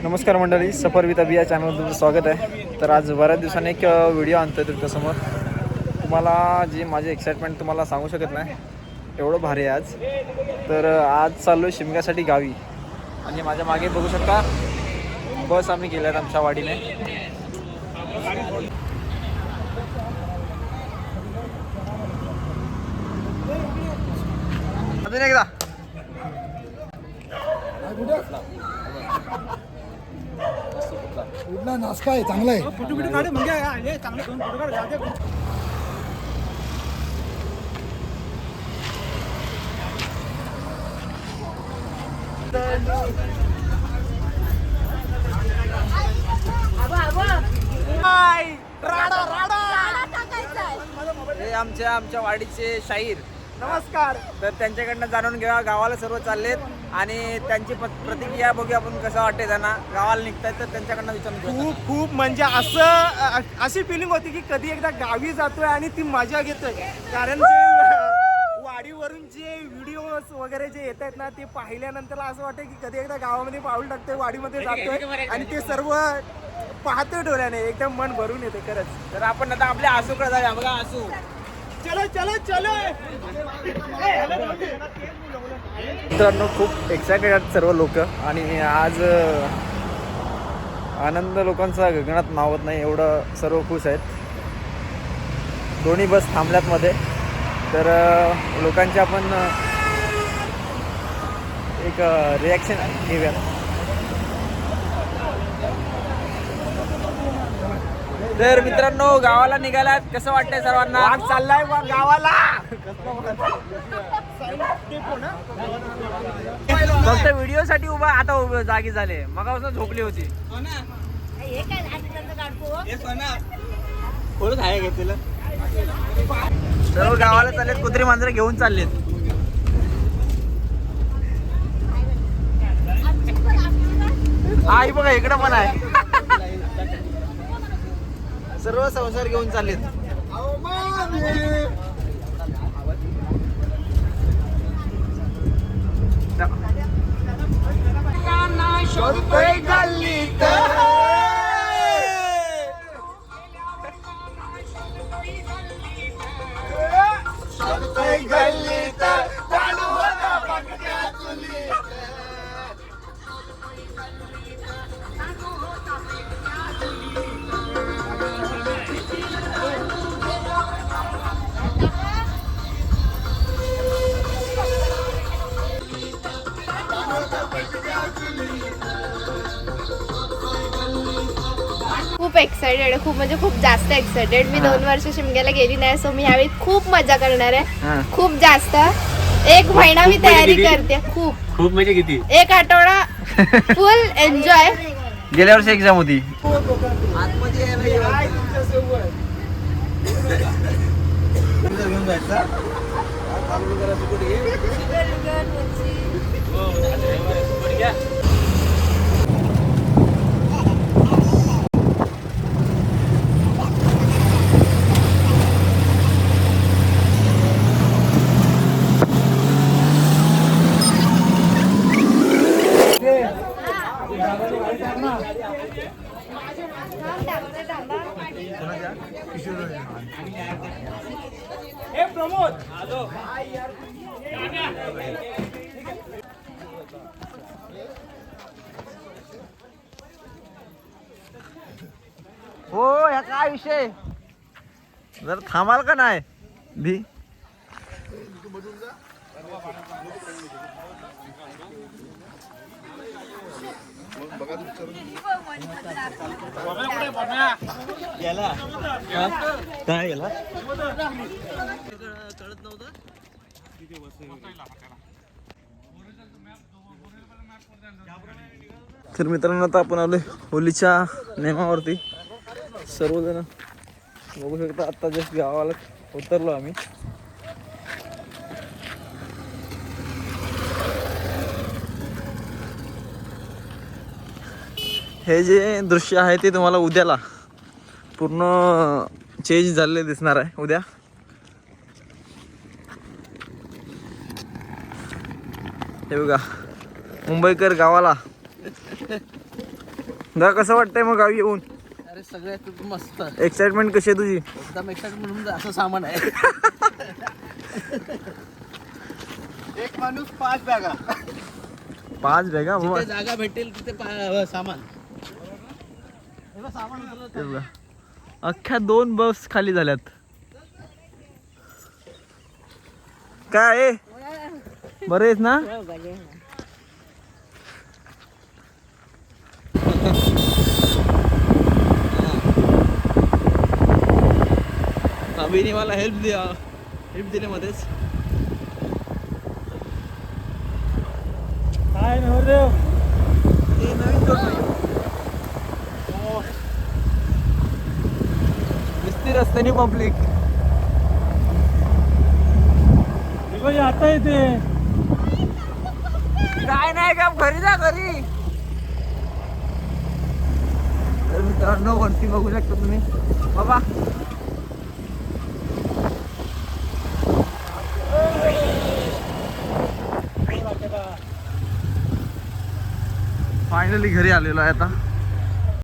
नमस्कार मंडळी, सफर विथ अभिया चॅनलवर तुमचं स्वागत आहे. तर आज बऱ्याच दिवसांनी एक व्हिडिओ आणतो आहे तुमच्यासमोर. तुम्हाला जी माझी एक्साइटमेंट तुम्हाला सांगू शकत नाही, एवढं भारी आहे आज. तर आज चाललो आहे शिमग्यासाठी गावी. आणि माझ्या मागे बघू शकता बस आम्ही गेल्यात आमच्या वाडीने. अजून एकदा कुठला नाश्ता आहे चांगला आहे. हे आमच्या वाडीचे शाहीर. नमस्कार. तर त्यांच्याकडनं जाणून घ्या, गावाला सर्व चाललेत आणि त्यांची प्रतिक्रिया बघूया आपण कसं वाटते त्यांना. गावाला निघतायत तर त्यांच्याकडनं विचारून घेऊ. खूप म्हणजे अशी फिलिंग होती की कधी एकदा गावी जातोय आणि ती मजा घेतोय. कारण वाडीवरून जे व्हिडिओज वगैरे जे येत आहेत ना, ते पाहिल्यानंतर असं वाटतं की कधी एकदा गावामध्ये पाऊल टाकतोय, वाडीमध्ये जातोय आणि ते सर्व पाहतोय डोळ्याने. एकदम मन भरून येते खरंच. तर आपण आता आपल्या आसूकडे जाऊया. बघा आसू. चलो चलो चलो. मित्रांनो, खूप एक्सायटेड आहेत सर्व लोक आणि आज आनंद लोकांचा गगनात मावत नाही, एवढं सर्व खुश आहेत. दोन्ही बस थांबल्यात मध्ये. तर लोकांचे आपण एक रिॲक्शन घेऊयात. तर मित्रांनो, गावाला निघालात, कसं वाटतंय सर्वांना? वाघ चाललाय गावाला. फक्त व्हिडिओ साठी उभा, आता जागी झाले. मगापासून झोपली होती. सर्व गावाला चाललेत, कुत्री मांजरं घेऊन चाललेत. आई बघा इकडं पण आहे. सर्व संसार घेऊन चाललेत. खूप एक्साइटेड, खूप म्हणजे खूप जास्त एक्साइटेड. मी 2 वर्ष शिमग्याला गेली नाही, सो मी यावेळी खूप मजा करणार आहे. खूप जास्त. 1 महिना मी तयारी करते. खूप म्हणजे किती? 1 आठवडा फुल एन्जॉय. गेल्या वर्षी एक्झाम होती. हो, ह्या काय विषय? जर थांबाल का नाही भी? काय गेला कळत नव्हतं. तर मित्रांनो, आता आपण आलोय होलीच्या नेमावरती. सर्वजण बघू शकता. आता जस्ट गावाला उतरलो आम्ही. हे जे दृश्य आहे ते तुम्हाला उद्याला पूर्ण चेंज झालेले दिसणार आहे. उद्या हे बघा, मुंबईकर गावाला दा कसं वाटतंय मग गावी येऊन? अरे सगळ्यात मस्त, एक्साइटमेंट कशी आहे तुझी? एकदम एक्साइट म्हणून असं सामान आहे. एक माणूस 5 बॅगा. 5 बॅगा जिथे जागा भेटेल तिथे सामान. ते बघा. अख्ख्या 2 बस खाली झाल्यात. काय आहे? बरे आहेस ना? अभिने मला हेल्प दिली मध्येच. काय नवरदेव, हे नवीन जोड नाही. नुसती रस्त्याने पब्लिक. आता येते. काय नाही का, घरी जा घरी. तर मित्रांनो वरती बघू शकता तुम्ही बाबा. फायनली घरी आलेलो आहे आता.